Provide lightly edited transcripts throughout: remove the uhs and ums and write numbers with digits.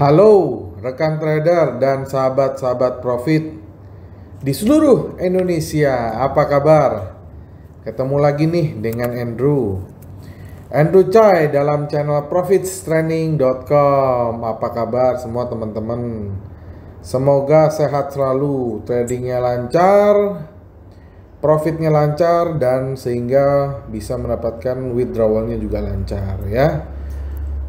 Halo rekan trader dan sahabat-sahabat profit di seluruh Indonesia, apa kabar? Ketemu lagi nih dengan Andrew Chai dalam channel profitstraining.com. Apa kabar semua teman-teman? Semoga sehat selalu, tradingnya lancar, profitnya lancar, dan sehingga bisa mendapatkan withdrawalnya juga lancar ya.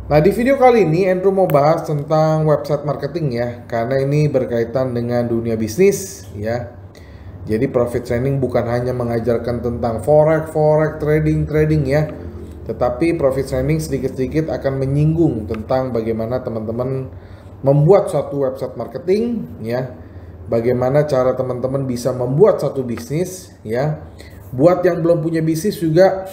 Nah, di video kali ini Andrew mau bahas tentang website marketing ya, karena ini berkaitan dengan dunia bisnis ya. Jadi profit training bukan hanya mengajarkan tentang forex, trading ya, tetapi profit training sedikit-sedikit akan menyinggung tentang bagaimana teman-teman membuat suatu website marketing ya, bagaimana cara teman-teman bisa membuat satu bisnis ya. Buat yang belum punya bisnis juga,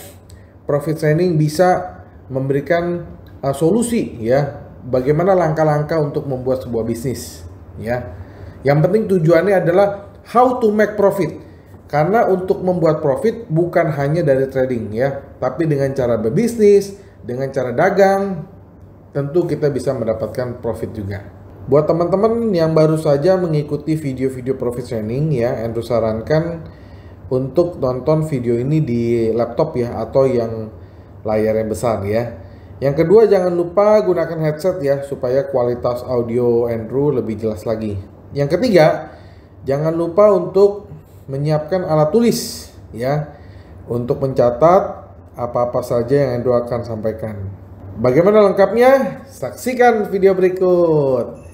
profit training bisa memberikan solusi ya, bagaimana langkah-langkah untuk membuat sebuah bisnis ya. Yang penting tujuannya adalah how to make profit, karena untuk membuat profit bukan hanya dari trading ya, tapi dengan cara berbisnis, dengan cara dagang, tentu kita bisa mendapatkan profit juga. Buat teman-teman yang baru saja mengikuti video-video profit training ya, Andrew sarankan untuk nonton video ini di laptop ya, atau yang layarnya besar ya. Yang kedua, jangan lupa gunakan headset ya, supaya kualitas audio Andrew lebih jelas lagi. Yang ketiga, jangan lupa untuk menyiapkan alat tulis ya, untuk mencatat apa-apa saja yang Andrew akan sampaikan. Bagaimana lengkapnya? Saksikan video berikut.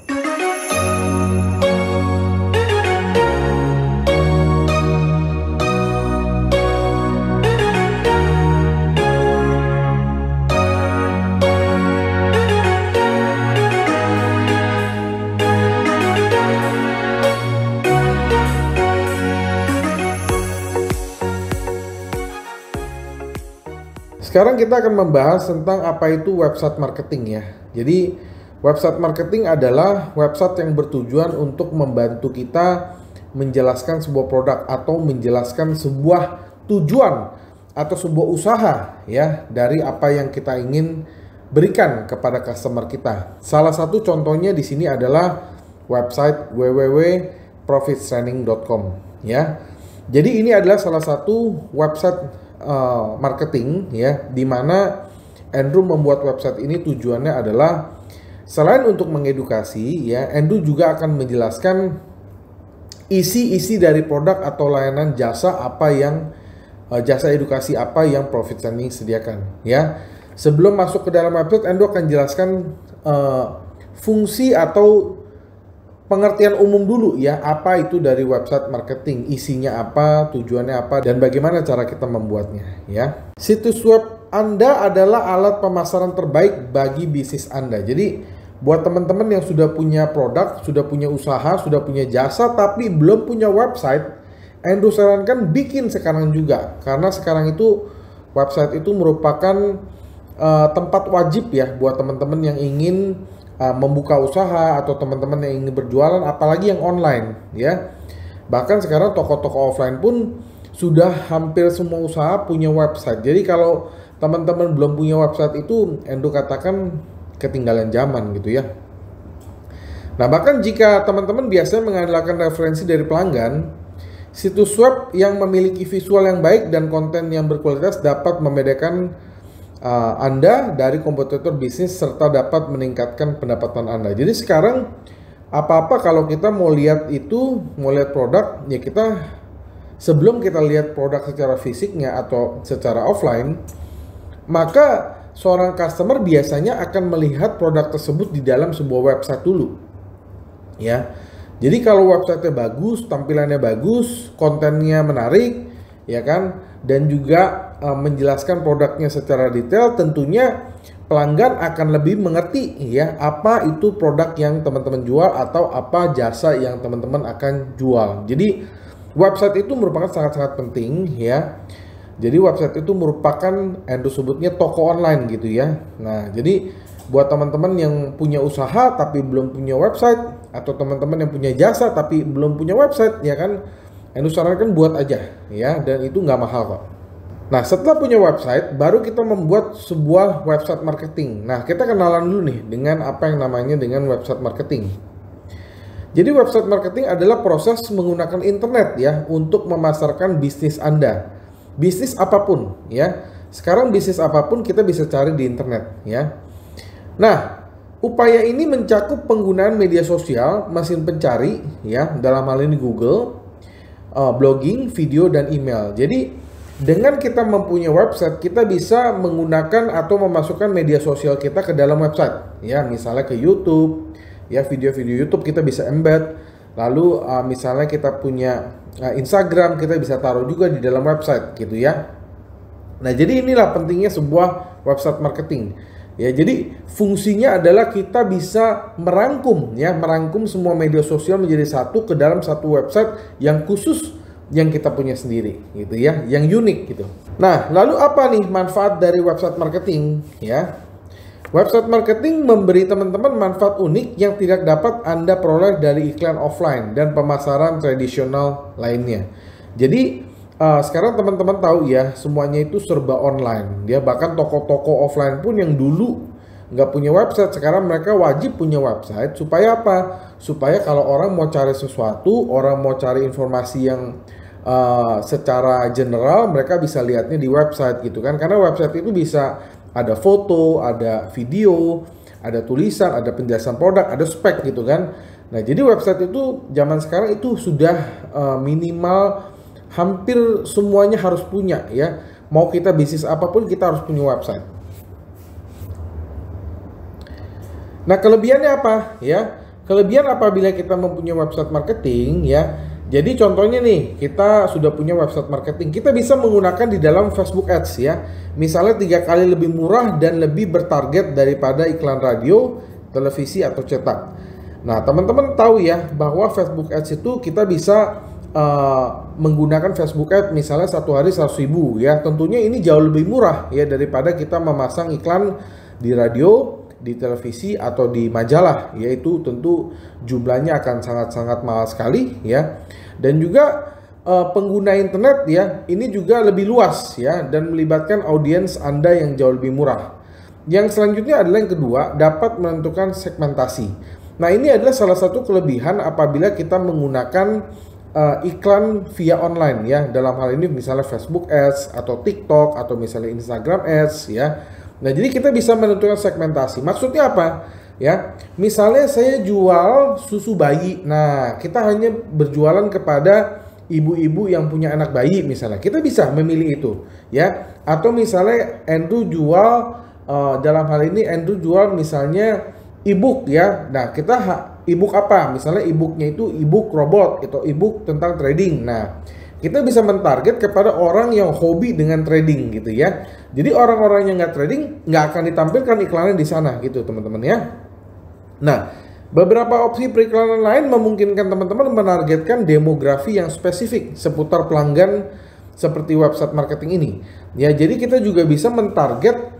Sekarang kita akan membahas tentang apa itu website marketing ya. Jadi website marketing adalah website yang bertujuan untuk membantu kita menjelaskan sebuah produk atau menjelaskan sebuah tujuan atau sebuah usaha ya, dari apa yang kita ingin berikan kepada customer kita. Salah satu contohnya di sini adalah website www.profitstraining.com ya. Jadi ini adalah salah satu website marketing ya, dimana Andrew membuat website ini tujuannya adalah selain untuk mengedukasi ya, Andrew juga akan menjelaskan isi-isi dari produk atau layanan jasa apa yang jasa edukasi apa yang profit training sediakan ya. Sebelum masuk ke dalam website, Andrew akan jelaskan fungsi atau pengertian umum dulu ya, apa itu dari website marketing, isinya apa, tujuannya apa, dan bagaimana cara kita membuatnya ya. Situs web Anda adalah alat pemasaran terbaik bagi bisnis Anda. Jadi buat teman-teman yang sudah punya produk, sudah punya usaha, sudah punya jasa, tapi belum punya website, Andrew sarankan bikin sekarang juga, karena sekarang itu website itu merupakan tempat wajib ya buat teman-teman yang ingin membuka usaha atau teman-teman yang ingin berjualan, apalagi yang online ya. Bahkan sekarang toko-toko offline pun sudah hampir semua usaha punya website. Jadi kalau teman-teman belum punya website itu, Andrew katakan ketinggalan zaman gitu ya. Nah, bahkan jika teman-teman biasanya mengandalkan referensi dari pelanggan, situs web yang memiliki visual yang baik dan konten yang berkualitas dapat membedakan Anda dari kompetitor bisnis serta dapat meningkatkan pendapatan Anda. Jadi sekarang apa-apa kalau kita mau lihat produk ya, kita sebelum kita lihat produk secara fisiknya atau secara offline, maka seorang customer biasanya akan melihat produk tersebut di dalam sebuah website dulu ya. Jadi kalau websitenya bagus, tampilannya bagus, kontennya menarik ya kan, dan juga menjelaskan produknya secara detail, tentunya pelanggan akan lebih mengerti ya apa itu produk yang teman-teman jual atau apa jasa yang teman-teman akan jual. Jadi website itu merupakan sangat-sangat penting ya. Jadi website itu merupakan Andrew sebutnya toko online gitu ya. Nah, jadi buat teman-teman yang punya usaha tapi belum punya website, atau teman-teman yang punya jasa tapi belum punya website ya kan, Andrew sarankan buat aja ya, dan itu nggak mahal kok. Nah, setelah punya website, baru kita membuat sebuah website marketing. Nah, kita kenalan dulu nih dengan apa yang namanya dengan website marketing. Jadi website marketing adalah proses menggunakan internet ya untuk memasarkan bisnis Anda. Bisnis apapun ya. Sekarang bisnis apapun kita bisa cari di internet ya. Nah, upaya ini mencakup penggunaan media sosial, mesin pencari ya, dalam hal ini Google, blogging, video dan email. Jadi dengan kita mempunyai website, kita bisa menggunakan atau memasukkan media sosial kita ke dalam website ya, misalnya ke YouTube. Ya, video-video YouTube kita bisa embed. Lalu misalnya kita punya Instagram, kita bisa taruh juga di dalam website gitu ya. Nah, jadi inilah pentingnya sebuah website marketing. Ya, jadi fungsinya adalah kita bisa merangkum semua media sosial menjadi satu ke dalam satu website yang khusus yang kita punya sendiri gitu ya, yang unik gitu. Nah, lalu apa nih manfaat dari website marketing ya? Website marketing memberi teman-teman manfaat unik yang tidak dapat Anda peroleh dari iklan offline dan pemasaran tradisional lainnya. Jadi sekarang teman-teman tahu ya, semuanya itu serba online. Ya, bahkan toko-toko offline pun yang dulu nggak punya website, sekarang mereka wajib punya website. Supaya apa? Supaya kalau orang mau cari sesuatu, orang mau cari informasi yang secara general, mereka bisa lihatnya di website gitu kan. Karena website itu bisa ada foto, ada video, ada tulisan, ada penjelasan produk, ada spek gitu kan. Nah, jadi website itu zaman sekarang itu sudah minimal hampir semuanya harus punya ya. Mau kita bisnis apapun kita harus punya website. Nah, kelebihannya apa ya? Kelebihan apabila kita mempunyai website marketing ya. Jadi contohnya nih, kita sudah punya website marketing, kita bisa menggunakan di dalam Facebook Ads ya. Misalnya 3 kali lebih murah dan lebih bertarget daripada iklan radio, televisi atau cetak. Nah, teman-teman tahu ya bahwa Facebook Ads itu kita bisa menggunakan Facebook Ads misalnya satu hari 100.000 ya. Tentunya ini jauh lebih murah ya daripada kita memasang iklan di radio, di televisi atau di majalah, yaitu tentu jumlahnya akan sangat-sangat mahal sekali ya. Dan juga pengguna internet ya, ini juga lebih luas ya dan melibatkan audiens Anda yang jauh lebih murah. Yang selanjutnya adalah yang kedua, dapat menentukan segmentasi. Nah, ini adalah salah satu kelebihan apabila kita menggunakan iklan via online ya. Dalam hal ini misalnya Facebook Ads atau TikTok atau misalnya Instagram Ads ya. Nah, jadi kita bisa menentukan segmentasi. Maksudnya apa? Ya, misalnya saya jual susu bayi. Nah, kita hanya berjualan kepada ibu-ibu yang punya anak bayi misalnya. Kita bisa memilih itu, ya. Atau misalnya Andrew jual dalam hal ini Andrew jual misalnya e-book ya. Nah, kita e-book apa? Misalnya e-booknya itu e-book robot atau e-book tentang trading. Nah, kita bisa mentarget kepada orang yang hobi dengan trading gitu ya. Jadi orang-orang yang nggak trading nggak akan ditampilkan iklannya di sana gitu teman-teman ya. Nah, beberapa opsi periklanan lain memungkinkan teman-teman menargetkan demografi yang spesifik seputar pelanggan seperti website marketing ini. Ya, jadi kita juga bisa mentarget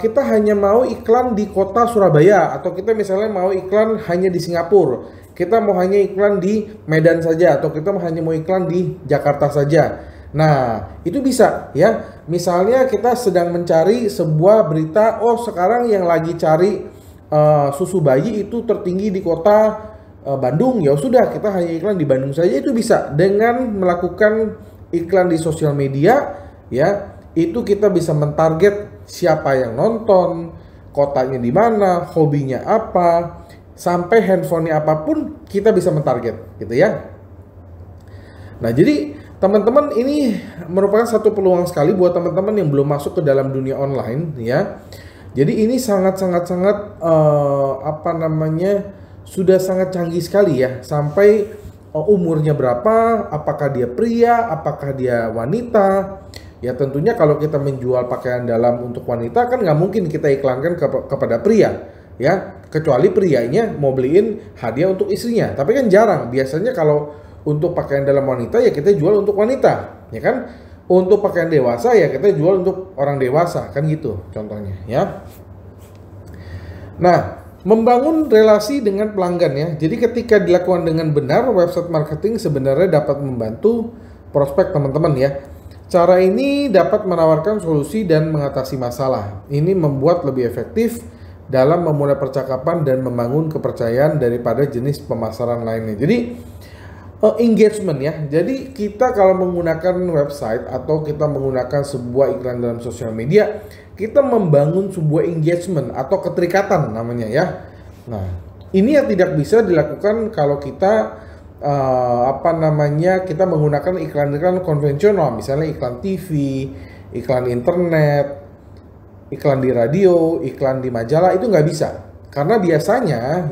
kita hanya mau iklan di kota Surabaya atau kita misalnya mau iklan hanya di Singapura. Kita mau hanya iklan di Medan saja atau kita hanya mau iklan di Jakarta saja. Nah, itu bisa ya. Misalnya kita sedang mencari sebuah berita, oh sekarang yang lagi cari susu bayi itu tertinggi di kota Bandung. Ya sudah, kita hanya iklan di Bandung saja, itu bisa. Dengan melakukan iklan di sosial media ya, itu kita bisa mentarget siapa yang nonton, kotanya di mana, hobinya apa, sampai handphonenya apapun kita bisa mentarget gitu ya. Nah, jadi teman-teman ini merupakan satu peluang sekali buat teman-teman yang belum masuk ke dalam dunia online ya. Jadi ini sangat sudah sangat canggih sekali ya. Sampai umurnya berapa, apakah dia pria, apakah dia wanita. Ya tentunya kalau kita menjual pakaian dalam untuk wanita kan nggak mungkin kita iklankan kepada pria ya, kecuali prianya mau beliin hadiah untuk istrinya. Tapi kan jarang, biasanya kalau untuk pakaian dalam wanita ya kita jual untuk wanita ya kan. Untuk pakaian dewasa ya kita jual untuk orang dewasa kan gitu contohnya ya. Nah, membangun relasi dengan pelanggan ya. Jadi ketika dilakukan dengan benar, website marketing sebenarnya dapat membantu prospek teman-teman ya. Cara ini dapat menawarkan solusi dan mengatasi masalah. Ini membuat lebih efektif dalam memulai percakapan dan membangun kepercayaan daripada jenis pemasaran lainnya. Jadi engagement ya. Jadi kita kalau menggunakan website atau kita menggunakan sebuah iklan dalam sosial media, kita membangun sebuah engagement atau keterikatan namanya ya. Nah, ini yang tidak bisa dilakukan kalau kita kita menggunakan iklan-iklan konvensional, misalnya iklan TV, iklan internet, iklan di radio, iklan di majalah, itu nggak bisa. Karena biasanya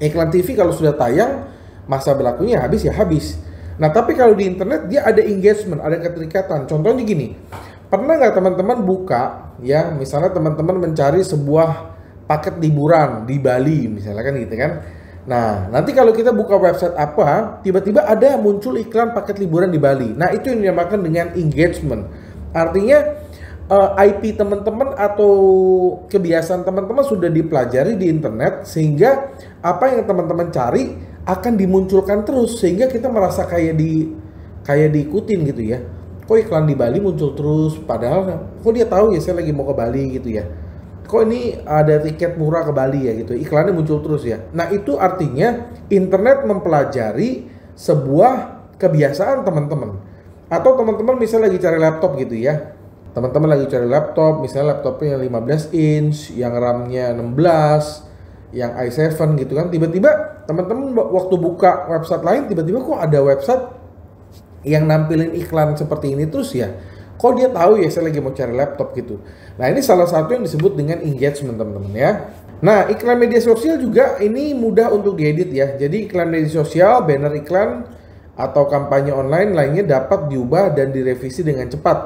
iklan TV kalau sudah tayang masa berlakunya habis ya habis. Nah tapi kalau di internet dia ada engagement, ada keterikatan. Contohnya gini, pernah nggak teman-teman buka ya, misalnya teman-teman mencari sebuah paket liburan di Bali misalnya kan gitu kan. Nah, nanti kalau kita buka website apa, tiba-tiba ada muncul iklan paket liburan di Bali. Nah, itu yang dinamakan dengan engagement. Artinya IP teman-teman atau kebiasaan teman-teman sudah dipelajari di internet sehingga apa yang teman-teman cari akan dimunculkan terus sehingga kita merasa kayak diikutin gitu ya. Kok iklan di Bali muncul terus padahal kok dia tahu ya saya lagi mau ke Bali gitu ya. Kok ini ada tiket murah ke Bali ya gitu, iklannya muncul terus ya. Nah itu artinya internet mempelajari sebuah kebiasaan teman-teman. Atau teman-teman misalnya lagi cari laptop gitu ya, teman-teman lagi cari laptop, misalnya laptopnya yang 15 inch, yang RAM-nya 16, yang i7 gitu kan. Tiba-tiba teman-teman waktu buka website lain, tiba-tiba kok ada website yang nampilin iklan seperti ini terus ya. Kok dia tahu ya saya lagi mau cari laptop gitu. Nah ini salah satu yang disebut dengan engagement teman-teman ya. Nah iklan media sosial juga ini mudah untuk diedit ya. Jadi iklan media sosial, banner iklan atau kampanye online lainnya dapat diubah dan direvisi dengan cepat.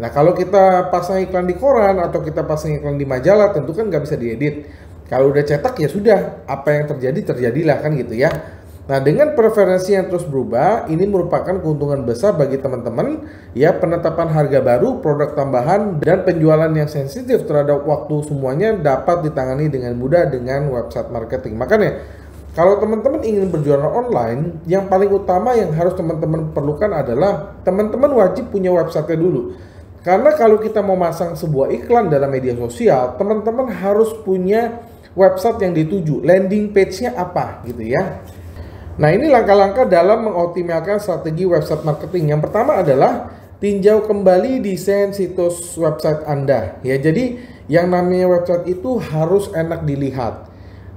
Nah kalau kita pasang iklan di koran atau kita pasang iklan di majalah tentu kan nggak bisa diedit. Kalau udah cetak ya sudah, apa yang terjadi terjadilah kan gitu ya. Nah dengan preferensi yang terus berubah, ini merupakan keuntungan besar bagi teman-teman ya, penetapan harga baru, produk tambahan, dan penjualan yang sensitif terhadap waktu semuanya dapat ditangani dengan mudah dengan website marketing. Makanya kalau teman-teman ingin berjualan online, yang paling utama yang harus teman-teman perlukan adalah teman-teman wajib punya website dulu. Karena kalau kita mau masang sebuah iklan dalam media sosial, teman-teman harus punya website yang dituju, landing page-nya apa gitu ya. Nah ini langkah-langkah dalam mengoptimalkan strategi website marketing. Yang pertama adalah tinjau kembali desain situs website Anda. Ya, jadi yang namanya website itu harus enak dilihat.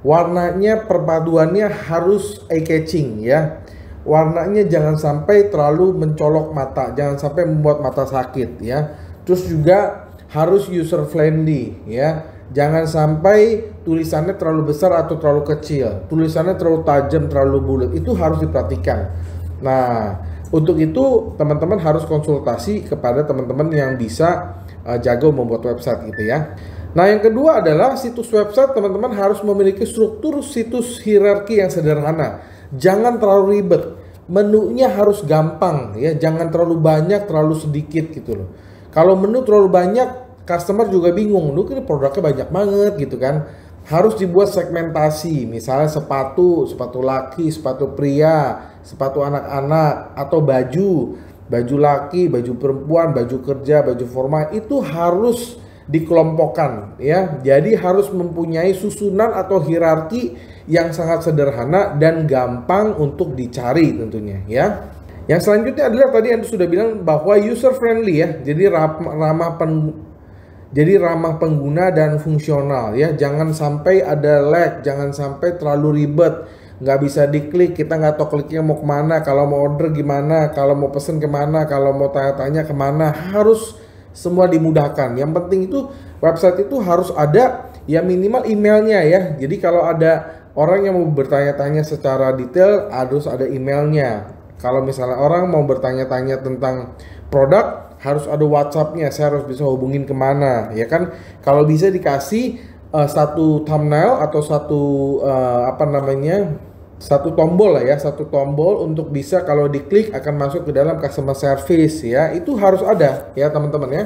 Warnanya, perpaduannya harus eye-catching ya. Warnanya jangan sampai terlalu mencolok mata, jangan sampai membuat mata sakit ya. Terus juga harus user friendly ya. Jangan sampai tulisannya terlalu besar atau terlalu kecil, tulisannya terlalu tajam, terlalu bulat, itu harus diperhatikan. Nah, untuk itu teman-teman harus konsultasi kepada teman-teman yang bisa jago membuat website gitu ya. Nah, yang kedua adalah situs website teman-teman harus memiliki struktur situs hierarki yang sederhana. Jangan terlalu ribet, menunya harus gampang ya, jangan terlalu banyak, terlalu sedikit gitu loh. Kalau menu terlalu banyak, customer juga bingung, lu kan produknya banyak banget gitu kan. Harus dibuat segmentasi, misalnya sepatu laki, sepatu pria, sepatu anak-anak, atau baju laki, baju perempuan, baju kerja, baju formal, itu harus dikelompokkan ya. Jadi harus mempunyai susunan atau hierarki yang sangat sederhana dan gampang untuk dicari tentunya ya. Yang selanjutnya adalah tadi Anda sudah bilang bahwa user friendly ya. Jadi ramah pengguna dan fungsional ya. Jangan sampai ada lag, jangan sampai terlalu ribet, nggak bisa diklik, kita nggak tahu kliknya mau kemana, kalau mau order gimana, kalau mau pesen kemana, kalau mau tanya-tanya kemana, harus semua dimudahkan. Yang penting itu website itu harus ada ya minimal emailnya ya. Jadi kalau ada orang yang mau bertanya-tanya secara detail harus ada emailnya. Kalau misalnya orang mau bertanya-tanya tentang produk, harus ada WhatsApp-nya, saya harus bisa hubungin kemana ya kan. Kalau bisa dikasih satu thumbnail atau satu tombol lah ya, satu tombol untuk bisa kalau diklik akan masuk ke dalam customer service ya. Itu harus ada ya teman-teman ya.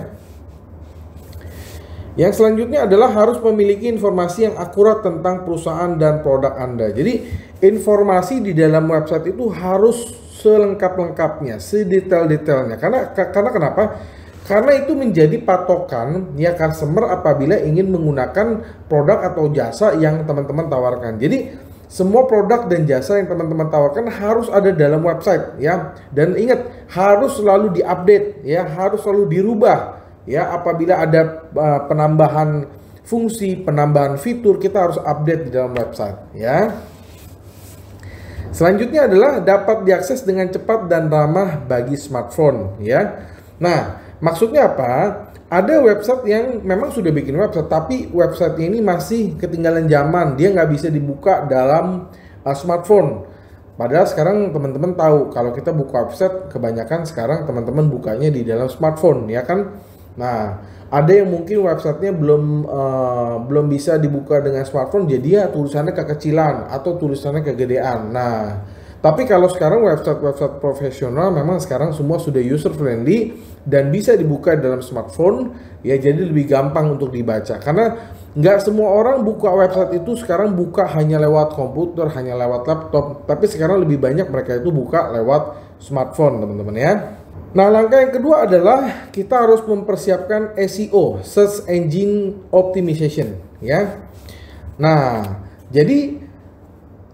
Yang selanjutnya adalah harus memiliki informasi yang akurat tentang perusahaan dan produk Anda. Jadi informasi di dalam website itu harus selengkap-lengkapnya, sedetail-detailnya. Karena kenapa? Karena itu menjadi patokan ya customer apabila ingin menggunakan produk atau jasa yang teman-teman tawarkan. Jadi semua produk dan jasa yang teman-teman tawarkan harus ada dalam website ya. Dan ingat, harus selalu diupdate ya, harus selalu dirubah ya. Apabila ada penambahan fungsi, penambahan fitur, kita harus update di dalam website ya. Selanjutnya adalah dapat diakses dengan cepat dan ramah bagi smartphone ya. Nah, maksudnya apa? Ada website yang memang sudah bikin website, tapi website ini masih ketinggalan zaman. Dia nggak bisa dibuka dalam smartphone. Padahal sekarang teman-teman tahu kalau kita buka website, kebanyakan sekarang teman-teman bukanya di dalam smartphone ya kan. Nah, ada yang mungkin websitenya belum bisa dibuka dengan smartphone, jadi ya tulisannya kekecilan atau tulisannya kegedean. Nah, tapi kalau sekarang website profesional memang sekarang semua sudah user friendly dan bisa dibuka dalam smartphone ya, jadi lebih gampang untuk dibaca. Karena nggak semua orang buka website itu sekarang buka hanya lewat komputer, hanya lewat laptop, tapi sekarang lebih banyak mereka itu buka lewat smartphone, teman-teman ya. Nah, langkah yang kedua adalah kita harus mempersiapkan SEO, Search Engine Optimization ya. Nah, jadi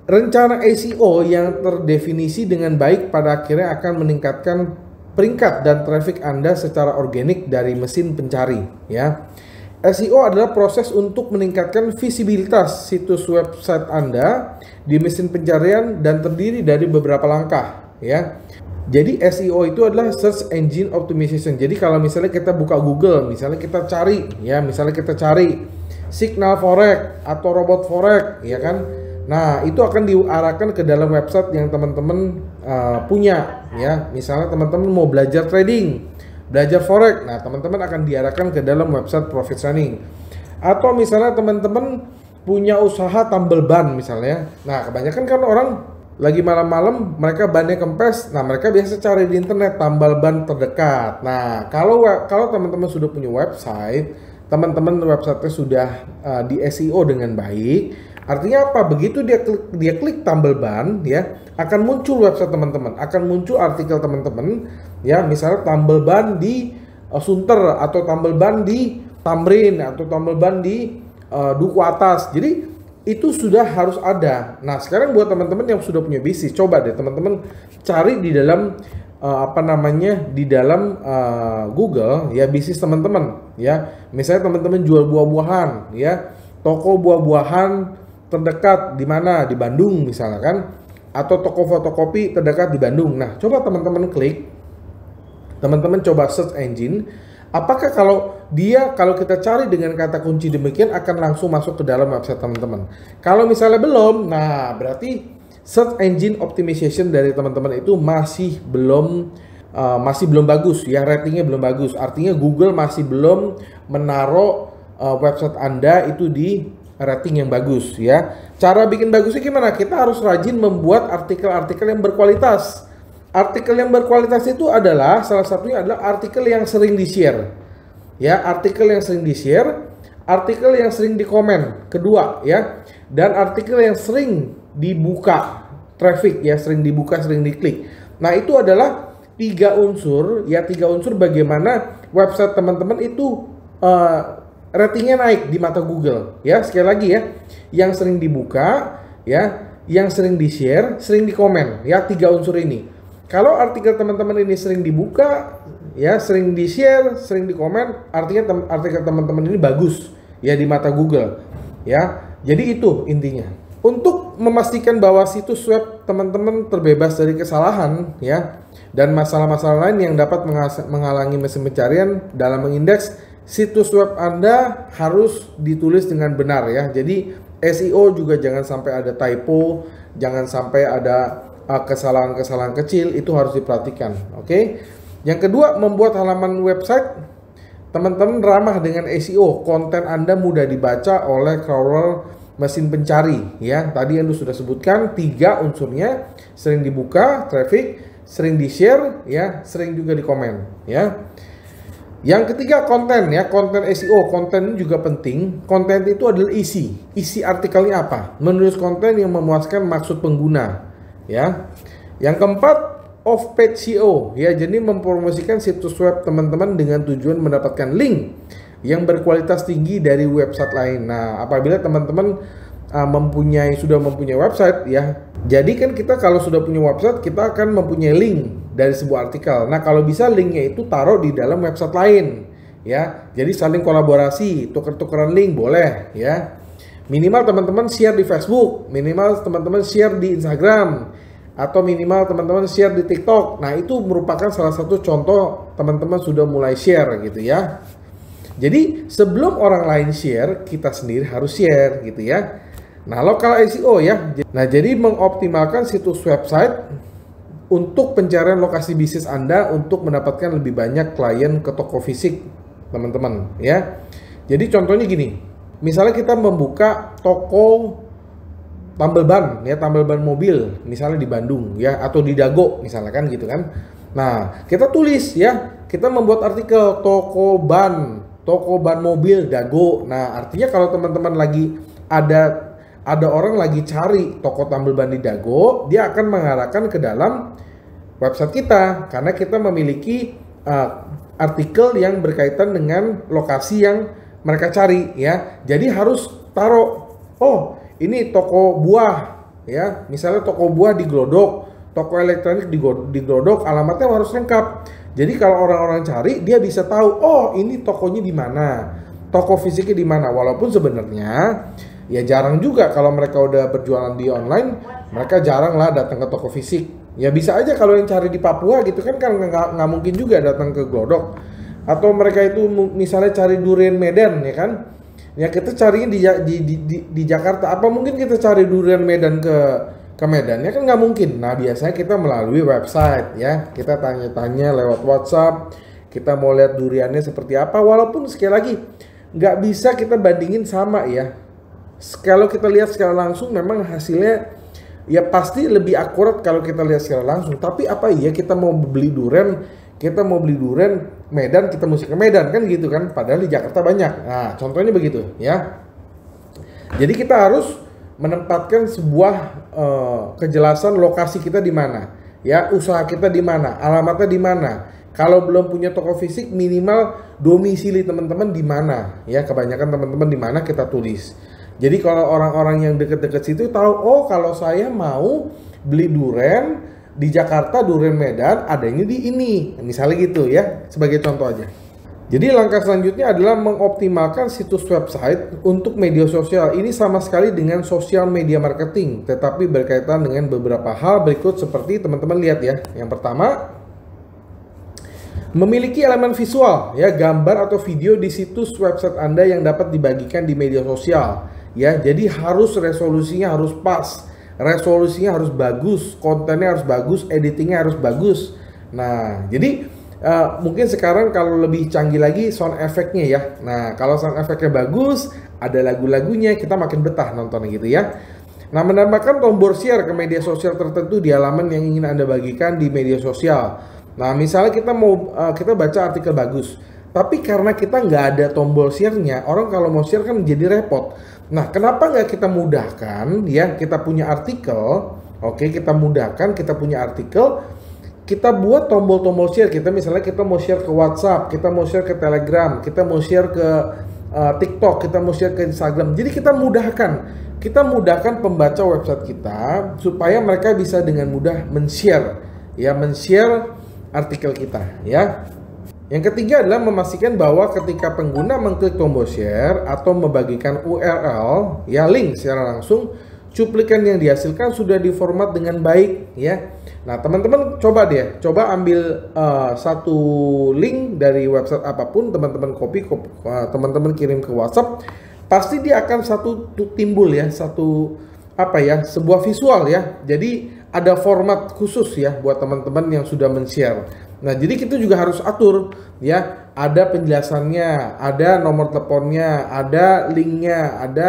rencana SEO yang terdefinisi dengan baik pada akhirnya akan meningkatkan peringkat dan traffic Anda secara organik dari mesin pencari ya. SEO adalah proses untuk meningkatkan visibilitas situs website Anda di mesin pencarian dan terdiri dari beberapa langkah ya. Jadi SEO itu adalah Search Engine Optimization. Jadi kalau misalnya kita buka Google, misalnya kita cari ya, misalnya kita cari signal forex atau robot forex ya kan. Nah, itu akan diarahkan ke dalam website yang teman-teman punya ya. Misalnya teman-teman mau belajar trading, belajar forex. Nah, teman-teman akan diarahkan ke dalam website Profit Running. Atau misalnya teman-teman punya usaha tambal ban misalnya. Nah, kebanyakan kan orang lagi malam-malam mereka bannya kempes. Nah, mereka biasa cari di internet tambal ban terdekat. Nah, kalau teman-teman sudah punya website, teman-teman websitenya sudah di SEO dengan baik, artinya apa? Begitu dia klik tambal ban ya, akan muncul website teman-teman, akan muncul artikel teman-teman ya, misalnya tambal ban di Sunter atau tambal ban di Tamrin atau tambal ban di Duku Atas. Jadi itu sudah harus ada. Nah, sekarang buat teman-teman yang sudah punya bisnis, coba deh teman-teman cari di dalam di dalam Google ya, bisnis teman-teman ya. Misalnya teman-teman jual buah-buahan ya, toko buah-buahan terdekat di mana? Di Bandung misalnya kan, atau toko fotokopi terdekat di Bandung. Nah, coba teman-teman klik, teman-teman coba search engine. Apakah kalau kita cari dengan kata kunci demikian akan langsung masuk ke dalam website teman-teman? Kalau misalnya belum, nah berarti search engine optimization dari teman-teman itu masih belum bagus ya, ratingnya belum bagus. Artinya Google masih belum menaruh website Anda itu di rating yang bagus ya. Cara bikin bagusnya gimana? Kita harus rajin membuat artikel-artikel yang berkualitas. Artikel yang berkualitas itu adalah salah satunya adalah artikel yang sering di-share. Ya, artikel yang sering di-share, artikel yang sering di-komen, kedua ya. Dan artikel yang sering dibuka traffic ya, sering dibuka, sering diklik. Nah, itu adalah tiga unsur bagaimana website teman-teman itu ratingnya naik di mata Google ya. Sekali lagi ya, yang sering dibuka ya, yang sering di-share, sering di-komen ya, tiga unsur ini. Kalau artikel teman-teman ini sering dibuka ya, sering di-share, sering di-komen, artinya artikel teman-teman ini bagus ya di mata Google ya. Jadi itu intinya. Untuk memastikan bahwa situs web teman-teman terbebas dari kesalahan ya dan masalah-masalah lain yang dapat menghalangi mesin pencarian dalam mengindeks, situs web Anda harus ditulis dengan benar ya. Jadi SEO juga jangan sampai ada typo, jangan sampai ada kesalahan-kesalahan kecil, itu harus diperhatikan. Oke. Yang kedua, membuat halaman website teman-teman ramah dengan SEO. Konten Anda mudah dibaca oleh crawler mesin pencari ya. Tadi yang sudah sebutkan tiga unsurnya, sering dibuka traffic, sering di-share ya, sering juga di-komen ya. Yang ketiga, konten ya, konten SEO. Konten ini juga penting. Konten itu adalah isi artikelnya apa? Menulis konten yang memuaskan maksud pengguna ya. Yang keempat, off-page SEO ya, jadi mempromosikan situs web teman-teman dengan tujuan mendapatkan link yang berkualitas tinggi dari website lain. Nah, apabila teman-teman sudah mempunyai website ya, jadi kan kita kalau sudah punya website kita akan mempunyai link dari sebuah artikel. Nah, kalau bisa linknya itu taruh di dalam website lain ya, jadi saling kolaborasi, tuker-tukeran link boleh ya. Minimal teman-teman share di Facebook, minimal teman-teman share di Instagram, atau minimal teman-teman share di TikTok. Nah, itu merupakan salah satu contoh teman-teman sudah mulai share gitu ya. Jadi sebelum orang lain share, kita sendiri harus share gitu ya. Nah, lokal SEO ya. Nah, jadi mengoptimalkan situs website untuk pencarian lokasi bisnis Anda untuk mendapatkan lebih banyak klien ke toko fisik, teman-teman ya. Jadi contohnya gini, misalnya kita membuka toko tambal ban ya, tambal ban mobil misalnya di Bandung ya, atau di Dago misalnya kan gitu kan. Nah, kita tulis ya, kita membuat artikel toko ban mobil Dago. Nah, artinya kalau teman-teman lagi ada orang lagi cari toko tambal ban di Dago, dia akan mengarahkan ke dalam website kita karena kita memiliki artikel yang berkaitan dengan lokasi yang mereka cari ya. Jadi harus taruh, oh ini toko buah ya, misalnya toko buah di Glodok, toko elektronik di Glodok, alamatnya harus lengkap. Jadi kalau orang-orang cari, dia bisa tahu, oh ini tokonya di mana, toko fisiknya di mana. Walaupun sebenarnya ya jarang juga kalau mereka udah berjualan di online, mereka jarang lah datang ke toko fisik. Ya bisa aja kalau yang cari di Papua gitu kan nggak mungkin juga datang ke Glodok. Atau mereka itu misalnya cari durian Medan ya kan, ya kita cariin di Jakarta. Apa mungkin kita cari durian Medan ke Medan? Ya kan nggak mungkin. Nah, biasanya kita melalui website ya, kita tanya-tanya lewat WhatsApp, kita mau lihat duriannya seperti apa. Walaupun sekali lagi nggak bisa kita bandingin sama ya. Kalau kita lihat secara langsung memang hasilnya ya pasti lebih akurat kalau kita lihat secara langsung. Tapi apa iya kita mau beli durian Medan, kita mesti ke Medan kan gitu kan, padahal di Jakarta banyak. Nah, contohnya begitu ya. Jadi kita harus menempatkan sebuah kejelasan lokasi kita di mana ya, usaha kita di mana, alamatnya di mana. Kalau belum punya toko fisik, minimal domisili teman-teman di mana ya. Kebanyakan teman-teman di mana kita tulis. Jadi kalau orang-orang yang deket-deket situ tahu, oh kalau saya mau beli durian di Jakarta, durian Medan adanya di ini, misalnya gitu ya, sebagai contoh aja. Jadi langkah selanjutnya adalah mengoptimalkan situs website untuk media sosial. Ini sama sekali dengan social media marketing, tetapi berkaitan dengan beberapa hal berikut seperti teman-teman lihat ya. Yang pertama, memiliki elemen visual ya, gambar atau video di situs website Anda yang dapat dibagikan di media sosial ya. Jadi resolusinya harus pas, resolusinya harus bagus, kontennya harus bagus, editingnya harus bagus. Nah, jadi mungkin sekarang kalau lebih canggih lagi sound effect-nya ya. Nah, kalau sound effect-nya bagus, ada lagu-lagunya, kita makin betah nonton gitu ya. Nah, menambahkan tombol share ke media sosial tertentu di halaman yang ingin Anda bagikan di media sosial. Nah, misalnya kita baca artikel bagus, tapi karena kita nggak ada tombol share-nya, orang kalau mau share kan jadi repot. Nah, kenapa nggak kita mudahkan ya, kita punya artikel, oke, kita mudahkan, kita punya artikel, kita buat tombol-tombol share. Misalnya kita mau share ke WhatsApp, kita mau share ke Telegram, kita mau share ke TikTok, kita mau share ke Instagram. Jadi kita mudahkan pembaca website kita supaya mereka bisa dengan mudah men-share artikel kita ya. Yang ketiga adalah memastikan bahwa ketika pengguna mengklik tombol share atau membagikan URL ya, link secara langsung, cuplikan yang dihasilkan sudah diformat dengan baik ya. Nah, teman-teman coba ambil satu link dari website apapun, teman-teman copy, teman-teman kirim ke WhatsApp, pasti dia akan timbul ya, sebuah visual ya. Jadi ada format khusus ya buat teman-teman yang sudah men-share. Nah, jadi kita juga harus atur ya, ada penjelasannya, ada nomor teleponnya, ada linknya, ada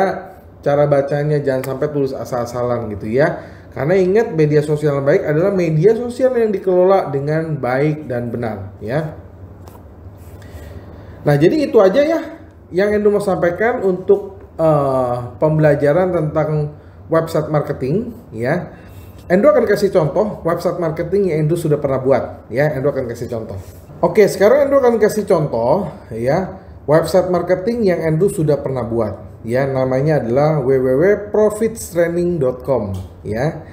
cara bacanya, jangan sampai tulis asal-asalan gitu ya. Karena ingat, media sosial yang baik adalah media sosial yang dikelola dengan baik dan benar ya. Nah, jadi itu aja ya yang Endo mau sampaikan untuk pembelajaran tentang website marketing ya. Andrew akan kasih contoh website marketing yang Andrew sudah pernah buat, ya. Andrew akan kasih contoh. Oke, sekarang Andrew akan kasih contoh, ya, website marketing yang Andrew sudah pernah buat, ya. Namanya adalah www.profitstraining.com, ya.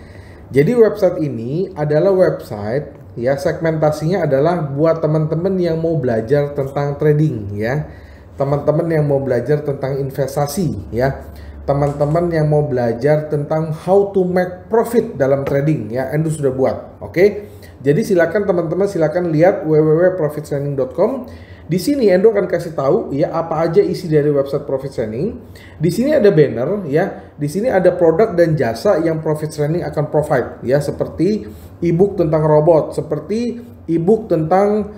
Jadi website ini adalah website, ya, segmentasinya adalah buat teman-teman yang mau belajar tentang trading, ya. Teman-teman yang mau belajar tentang investasi, ya. Teman-teman yang mau belajar tentang how to make profit dalam trading, ya, Andrew sudah buat. Oke. Jadi silakan teman-teman, silakan lihat www.profitstraining.com. Di sini Andrew akan kasih tahu, ya, apa aja isi dari website Profit Training. Di sini ada banner, ya. Di sini ada produk dan jasa yang Profit Training akan provide, ya, seperti ebook tentang robot, seperti ebook tentang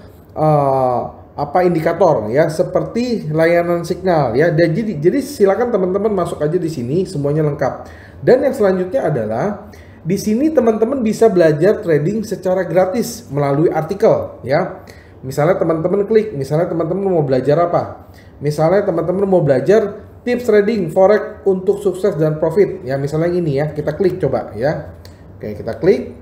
indikator, ya, seperti layanan signal, ya. Dan jadi silakan teman-teman masuk aja di sini, semuanya lengkap. Dan yang selanjutnya adalah di sini teman-teman bisa belajar trading secara gratis melalui artikel, ya. Misalnya teman-teman klik, misalnya teman-teman mau belajar apa? Misalnya teman-teman mau belajar tips trading forex untuk sukses dan profit, ya, misalnya ini, ya. Kita klik coba, ya. Oke, kita klik.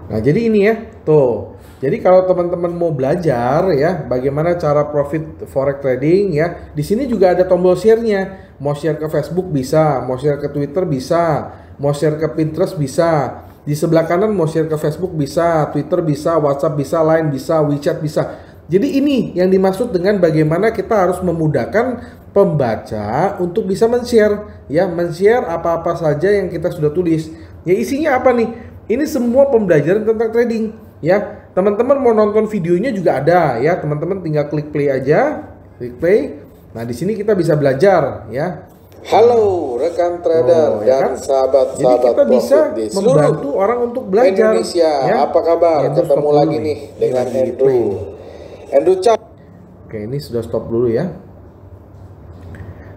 Nah, jadi ini, ya. Tuh. Jadi kalau teman-teman mau belajar, ya, bagaimana cara profit forex trading, ya, di sini juga ada tombol share-nya. Mau share ke Facebook bisa, mau share ke Twitter bisa, mau share ke Pinterest bisa. Di sebelah kanan mau share ke Facebook bisa, Twitter bisa, WhatsApp bisa, Line bisa, WeChat bisa. Jadi ini yang dimaksud dengan bagaimana kita harus memudahkan pembaca untuk bisa men-share, ya, men-share apa-apa saja yang kita sudah tulis. Ya, isinya apa nih? Ini semua pembelajaran tentang trading, ya. Teman-teman mau nonton videonya juga ada, ya. Teman-teman tinggal klik play aja, klik play. Nah, di sini kita bisa belajar, ya. Halo rekan trader ya dan kan? sahabat-sahabat Jadi kita bisa di membantu orang untuk belajar. Indonesia. Ya. Apa kabar? Ketemu lagi nih dengan Andrew. Andrew Cak. Oke, ini sudah stop dulu, ya.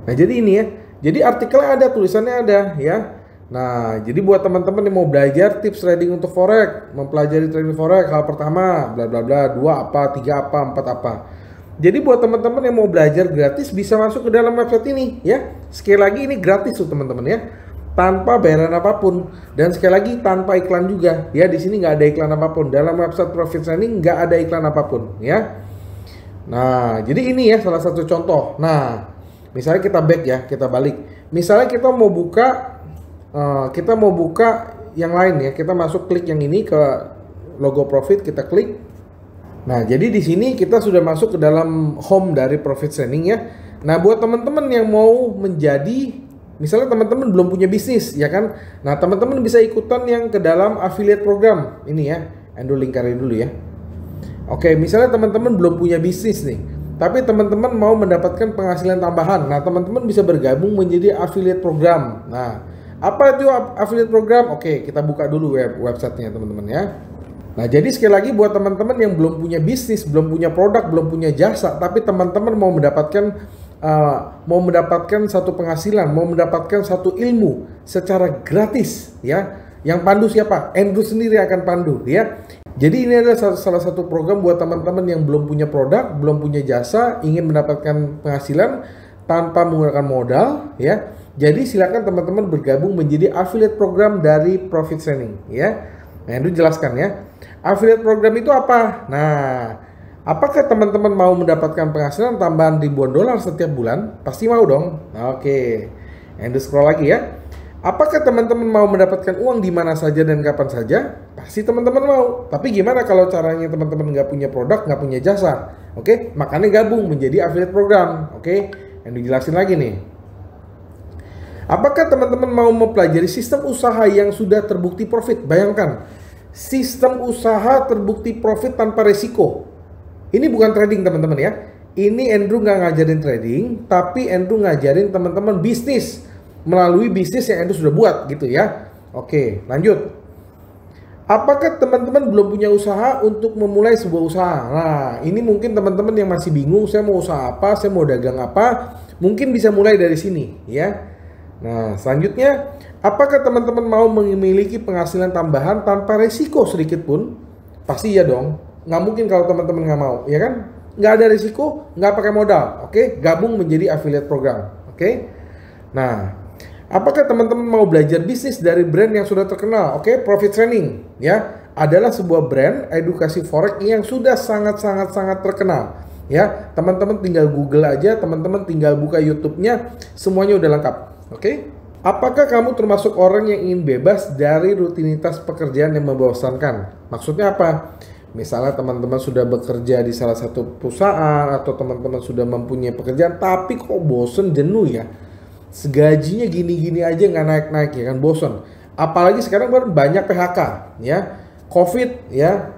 Nah, jadi ini, ya. Jadi artikelnya ada, tulisannya ada, ya. Nah, jadi buat teman-teman yang mau belajar tips trading untuk forex, mempelajari trading forex, hal pertama, bla bla bla, 2 apa, 3 apa, 4 apa. Jadi buat teman-teman yang mau belajar gratis bisa masuk ke dalam website ini, ya. Sekali lagi ini gratis tuh teman-teman, ya. Tanpa bayaran apapun, dan sekali lagi tanpa iklan juga, ya. Di sini nggak ada iklan apapun. Dalam website Profit Training nggak ada iklan apapun, ya. Nah, jadi ini, ya, salah satu contoh. Nah, misalnya kita back, ya, kita balik. Misalnya kita mau buka yang lain, ya. Kita masuk klik yang ini ke logo Profit, kita klik. Nah, jadi di sini kita sudah masuk ke dalam home dari Profit Training, ya. Nah, buat teman-teman yang mau menjadi, misalnya teman-teman belum punya bisnis, ya kan? Nah, teman-teman bisa ikutan yang ke dalam affiliate program ini, ya. Andrew lingkarin dulu, ya. Oke, misalnya teman-teman belum punya bisnis nih, tapi teman-teman mau mendapatkan penghasilan tambahan. Nah, teman-teman bisa bergabung menjadi affiliate program. Nah, apa itu affiliate program? Oke, kita buka dulu websitenya, teman-teman, ya. Nah, jadi sekali lagi buat teman-teman yang belum punya bisnis, belum punya produk, belum punya jasa, tapi teman-teman mau mendapatkan satu penghasilan, mau mendapatkan satu ilmu secara gratis, ya. Yang pandu siapa? Andrew sendiri akan pandu, ya. Jadi ini adalah salah satu program buat teman-teman yang belum punya produk, belum punya jasa, ingin mendapatkan penghasilan tanpa menggunakan modal, ya. Jadi silakan teman-teman bergabung menjadi affiliate program dari Profit Training, ya. Nah, Andrew jelaskan, ya. Affiliate program itu apa? Nah, apakah teman-teman mau mendapatkan penghasilan tambahan ribuan dolar setiap bulan? Pasti mau dong. Nah, oke. Andrew scroll lagi, ya. Apakah teman-teman mau mendapatkan uang di mana saja dan kapan saja? Pasti teman-teman mau. Tapi gimana kalau caranya teman-teman nggak punya produk, nggak punya jasa? Oke, makanya gabung menjadi affiliate program. Oke, yang dijelasin lagi nih. Apakah teman-teman mau mempelajari sistem usaha yang sudah terbukti profit? Bayangkan, sistem usaha terbukti profit tanpa resiko. Ini bukan trading, teman-teman, ya. Ini Andrew nggak ngajarin trading, tapi Andrew ngajarin teman-teman bisnis melalui bisnis yang Andrew sudah buat, gitu, ya. Oke, lanjut. Apakah teman-teman belum punya usaha untuk memulai sebuah usaha? Nah, ini mungkin teman-teman yang masih bingung, saya mau usaha apa, saya mau dagang apa, mungkin bisa mulai dari sini, ya. Nah, selanjutnya, apakah teman-teman mau memiliki penghasilan tambahan tanpa resiko sedikit pun? Pasti ya dong. Nggak mungkin kalau teman-teman nggak mau, ya kan? Nggak ada resiko, nggak pakai modal. Oke, gabung menjadi affiliate program. Oke. Nah, Apakah teman-teman mau belajar bisnis dari brand yang sudah terkenal? Oke, Profit Training ya adalah sebuah brand edukasi forex yang sudah sangat terkenal. Ya, teman-teman tinggal Google aja, teman-teman tinggal buka YouTube-nya, semuanya udah lengkap. Oke? Apakah kamu termasuk orang yang ingin bebas dari rutinitas pekerjaan yang membosankan? Maksudnya apa? Misalnya teman-teman sudah bekerja di salah satu perusahaan atau teman-teman sudah mempunyai pekerjaan tapi kok bosen, jenuh ya. Segajinya gini-gini aja nggak naik-naik ya kan, bosen. Apalagi sekarang banyak PHK ya. COVID ya.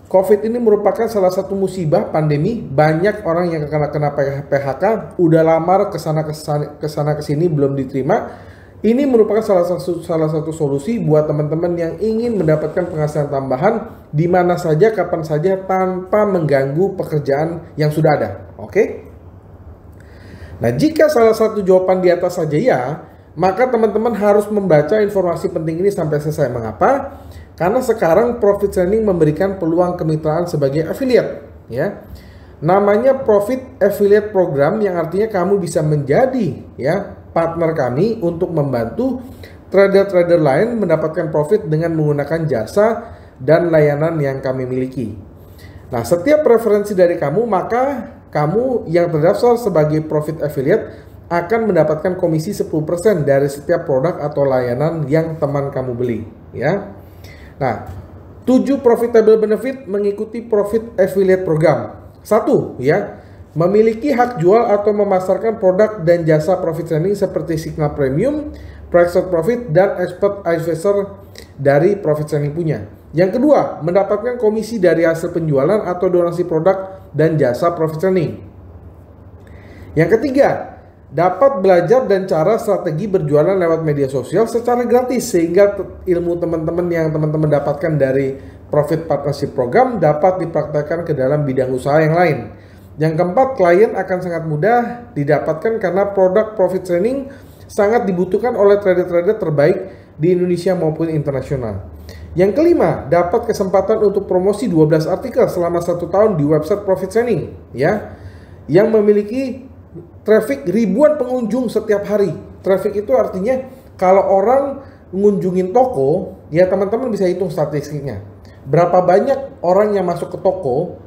COVID ini merupakan salah satu musibah pandemi. Banyak orang yang kena PHK, udah lamar kesana kesini belum diterima. Ini merupakan salah satu solusi buat teman-teman yang ingin mendapatkan penghasilan tambahan di mana saja, kapan saja, tanpa mengganggu pekerjaan yang sudah ada. Oke? Nah, jika salah satu jawaban di atas saja ya, maka teman-teman harus membaca informasi penting ini sampai selesai. Mengapa? Karena sekarang Profit Training memberikan peluang kemitraan sebagai affiliate ya. Namanya Profit Affiliate Program, yang artinya kamu bisa menjadi ya partner kami untuk membantu trader-trader lain mendapatkan profit dengan menggunakan jasa dan layanan yang kami miliki. Nah, setiap preferensi dari kamu, maka kamu yang terdaftar sebagai Profit Affiliate akan mendapatkan komisi 10% dari setiap produk atau layanan yang teman kamu beli ya. Nah, 7 profitable benefit mengikuti Profit Affiliate Program. 1 ya, memiliki hak jual atau memasarkan produk dan jasa Profit Training seperti Signal Premium, Price Profit, dan Expert Advisor dari Profit Training punya. Yang kedua, mendapatkan komisi dari hasil penjualan atau donasi produk dan jasa Profit Training. Yang ketiga, dapat belajar dan cara strategi berjualan lewat media sosial secara gratis, sehingga ilmu teman-teman yang teman-teman dapatkan dari Profit Partnership Program dapat dipraktekkan ke dalam bidang usaha yang lain. Yang keempat, klien akan sangat mudah didapatkan karena produk Profit Training sangat dibutuhkan oleh trader-trader terbaik di Indonesia maupun internasional. Yang kelima, dapat kesempatan untuk promosi 12 artikel selama 1 tahun di website Profit Training ya, yang memiliki traffic ribuan pengunjung setiap hari. Traffic itu artinya kalau orang mengunjungin toko ya, teman-teman bisa hitung statistiknya. Berapa banyak orang yang masuk ke toko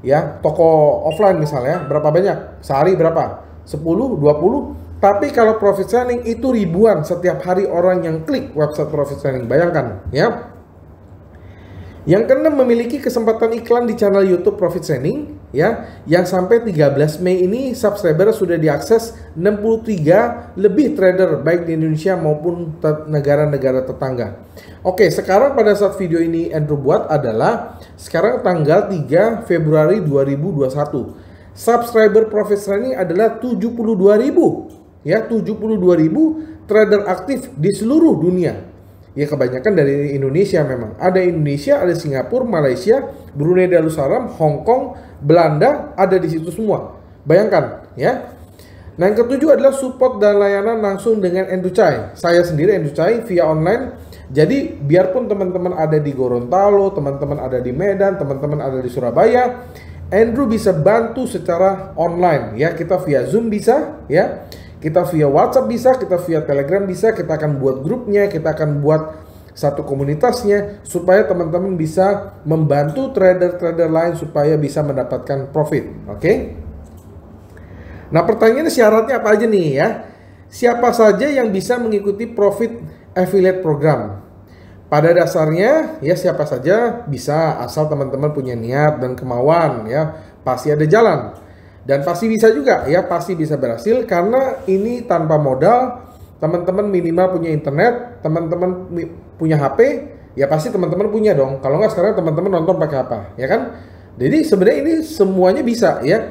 ya, toko offline misalnya, berapa banyak? Sehari berapa? 10, 20. Tapi kalau Profit Training itu ribuan setiap hari orang yang klik website Profit Training. Bayangkan ya. Yang keenam, memiliki kesempatan iklan di channel YouTube Profit Training ya, yang sampai 13 Mei ini subscriber sudah diakses 63 lebih trader baik di Indonesia maupun negara-negara tetangga. Oke, sekarang pada saat video ini Andrew buat adalah sekarang tanggal 3 Februari 2021. Subscriber Profit Training adalah 72.000 ya, 72.000 trader aktif di seluruh dunia. Ya, kebanyakan dari Indonesia memang. Ada Indonesia, ada Singapura, Malaysia, Brunei Darussalam, Hong Kong, Belanda, ada di situ semua. Bayangkan ya. Nah, yang ketujuh adalah support dan layanan langsung dengan Andrew Chai. Saya sendiri Andrew Chai via online. Jadi biarpun teman-teman ada di Gorontalo, teman-teman ada di Medan, teman-teman ada di Surabaya, Andrew bisa bantu secara online ya. Kita via Zoom bisa ya. Kita via WhatsApp bisa, kita via Telegram bisa, kita akan buat grupnya, kita akan buat satu komunitasnya supaya teman-teman bisa membantu trader-trader lain supaya bisa mendapatkan profit. Oke? Nah, pertanyaannya syaratnya apa aja nih ya? Siapa saja yang bisa mengikuti Profit Affiliate Program? Pada dasarnya ya siapa saja bisa, asal teman-teman punya niat dan kemauan ya, pasti ada jalan. Dan pasti bisa juga ya, pasti bisa berhasil karena ini tanpa modal. Teman-teman minimal punya internet, teman-teman punya HP, ya pasti teman-teman punya dong. Kalau nggak sekarang teman-teman nonton pakai apa, ya kan? Jadi sebenarnya ini semuanya bisa ya.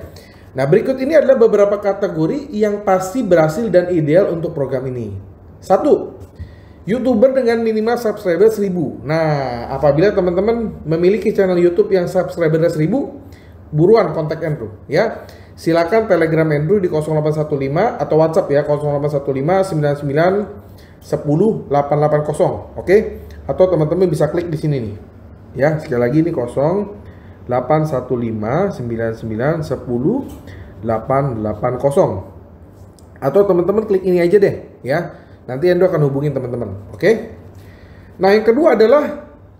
Nah, berikut ini adalah beberapa kategori yang pasti berhasil dan ideal untuk program ini. 1. YouTuber dengan minimal subscriber 1000. Nah, apabila teman-teman memiliki channel YouTube yang subscribernya 1000, buruan kontak Andrew ya. Silakan Telegram Andrew di 0815 atau WhatsApp ya 0815 99 10 880. Oke? Atau teman-teman bisa klik di sini nih. Ya, sekali lagi ini 0815 99 10 880. Atau teman-teman klik ini aja deh ya. Nanti Andrew akan hubungin teman-teman, oke? Nah, yang kedua adalah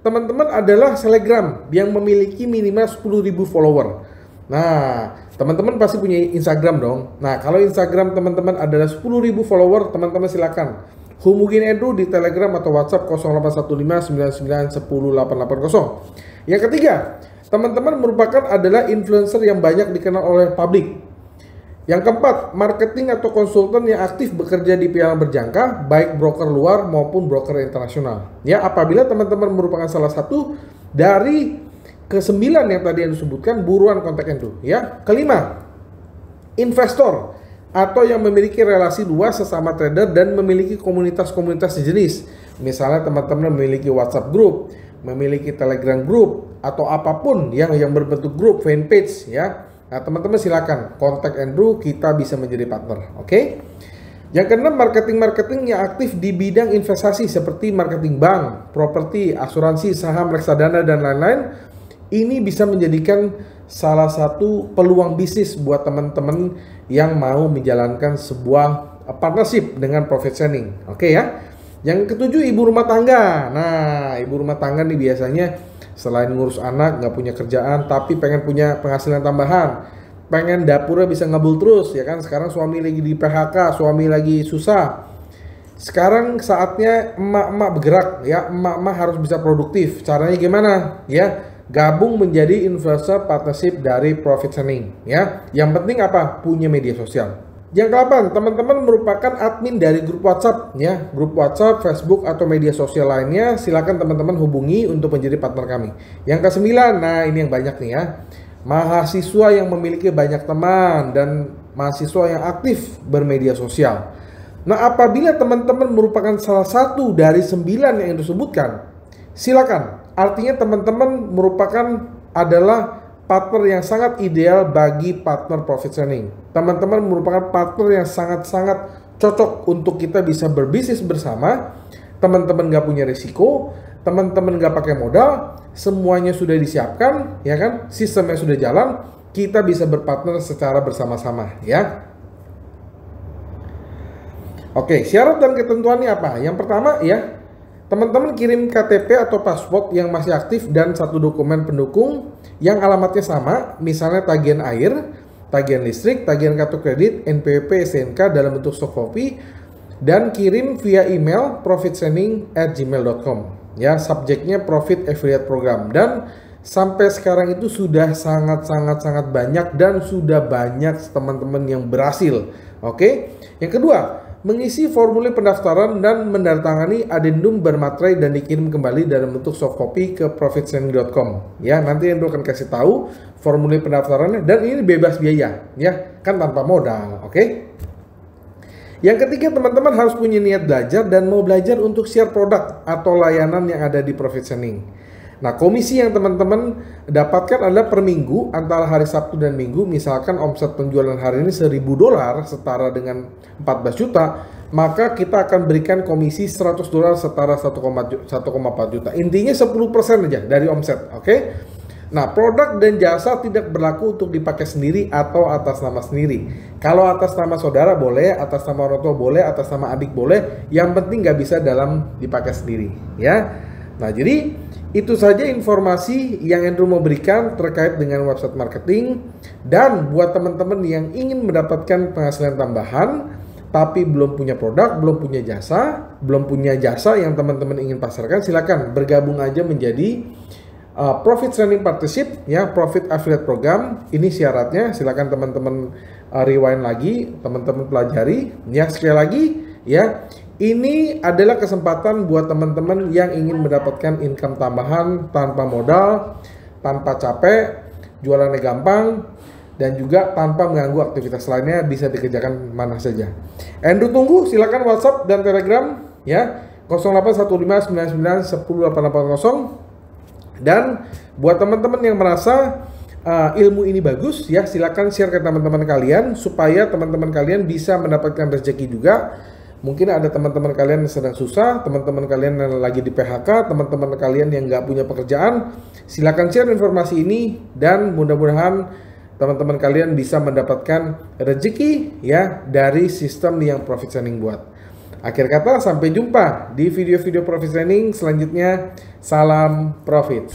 teman-teman adalah Telegram yang memiliki minimal 10.000 follower. Nah, teman-teman pasti punya Instagram dong. Nah, kalau Instagram teman-teman adalah 10.000 follower, teman-teman silakan hubungin Andrew di Telegram atau WhatsApp 081599108880. Yang ketiga, teman-teman merupakan adalah influencer yang banyak dikenal oleh publik. Yang keempat, marketing atau konsultan yang aktif bekerja di pihak berjangka, baik broker luar maupun broker internasional. Ya, apabila teman-teman merupakan salah satu dari ke-9 yang tadi yang disebutkan, buruan kontak Andrew. Ya, kelima, investor atau yang memiliki relasi luas sesama trader dan memiliki komunitas-komunitas sejenis. Misalnya teman-teman memiliki WhatsApp group, memiliki Telegram group, atau apapun yang berbentuk grup, fanpage, ya. Nah, teman-teman silakan kontak Andrew, kita bisa menjadi partner, oke? Yang keenam, marketing yang aktif di bidang investasi seperti marketing bank, properti, asuransi, saham, reksadana, dan lain-lain. Ini bisa menjadikan salah satu peluang bisnis buat teman-teman yang mau menjalankan sebuah partnership dengan profit sharing, oke ya? Yang ketujuh, ibu rumah tangga. Nah, ibu rumah tangga nih biasanya selain ngurus anak, nggak punya kerjaan, tapi pengen punya penghasilan tambahan, pengen dapurnya bisa ngebul terus, ya kan? Sekarang suami lagi di PHK, suami lagi susah. Sekarang saatnya emak-emak bergerak, ya. Emak-emak harus bisa produktif. Caranya gimana? Ya, gabung menjadi influencer partnership dari Profit Sharing, ya. Yang penting apa? Punya media sosial. Yang ke-8, teman-teman merupakan admin dari grup WhatsApp, ya, grup WhatsApp, Facebook, atau media sosial lainnya. Silakan teman-teman hubungi untuk menjadi partner kami. Yang ke-9, nah ini yang banyak nih ya, mahasiswa yang memiliki banyak teman dan mahasiswa yang aktif bermedia sosial. Nah, apabila teman-teman merupakan salah satu dari 9 yang disebutkan, silakan. Artinya teman-teman merupakan adalah partner yang sangat ideal bagi partner profit sharing. Teman-teman merupakan partner yang sangat-sangat cocok untuk kita bisa berbisnis bersama. Teman-teman gak punya risiko, teman-teman gak pakai modal, semuanya sudah disiapkan, ya kan? Sistemnya sudah jalan, kita bisa berpartner secara bersama-sama, ya. Oke, syarat dan ketentuannya apa? Yang pertama ya, teman-teman kirim KTP atau paspor yang masih aktif dan satu dokumen pendukung yang alamatnya sama, misalnya tagihan air, tagihan listrik, tagihan kartu kredit, NPWP, STNK dalam bentuk soft copy, dan kirim via email profitsharing@gmail.com. Ya, subjeknya Profit Affiliate Program. Dan sampai sekarang itu sudah sangat banyak dan sudah banyak teman-teman yang berhasil. Oke. Yang kedua, mengisi formulir pendaftaran dan menandatangani adendum bermaterai dan dikirim kembali dalam bentuk soft copy ke profitsharing.com. Ya, nanti Andrew akan kasih tahu formulir pendaftarannya, dan ini bebas biaya, ya, kan tanpa modal, oke? Yang ketiga, teman-teman harus punya niat belajar dan mau belajar untuk share produk atau layanan yang ada di Profit Sharing. Nah, komisi yang teman-teman dapatkan adalah per minggu antara hari Sabtu dan Minggu. Misalkan omset penjualan hari ini $1.000 setara dengan 14 juta, maka kita akan berikan komisi $100 setara 1,4 juta. Intinya 10% aja dari omset, oke? Nah, produk dan jasa tidak berlaku untuk dipakai sendiri atau atas nama sendiri. Kalau atas nama saudara boleh, atas nama orang tua boleh, atas nama adik boleh. Yang penting nggak bisa dalam dipakai sendiri, ya. Nah, jadi itu saja informasi yang Andrew mau berikan terkait dengan website marketing. Dan buat teman-teman yang ingin mendapatkan penghasilan tambahan tapi belum punya produk, belum punya jasa yang teman-teman ingin pasarkan, silakan bergabung aja menjadi Profit Sharing Partnership, ya, Profit Affiliate Program. Ini syaratnya, silakan teman-teman rewind lagi, teman-teman pelajari. Ya, sekali lagi, ya. Ini adalah kesempatan buat teman-teman yang ingin mendapatkan income tambahan tanpa modal, tanpa capek, jualannya gampang, dan juga tanpa mengganggu aktivitas lainnya, bisa dikerjakan mana saja. Andrew tunggu, silakan WhatsApp dan Telegram, ya, 081599108880. Dan buat teman-teman yang merasa ilmu ini bagus, ya, silakan share ke teman-teman kalian supaya teman-teman kalian bisa mendapatkan rezeki juga. Mungkin ada teman-teman kalian yang sedang susah, teman-teman kalian yang lagi di PHK, teman-teman kalian yang nggak punya pekerjaan. Silakan share informasi ini dan mudah-mudahan teman-teman kalian bisa mendapatkan rezeki, ya, dari sistem yang Profit Sharing buat. Akhir kata, sampai jumpa di video-video profit training selanjutnya. Salam profit.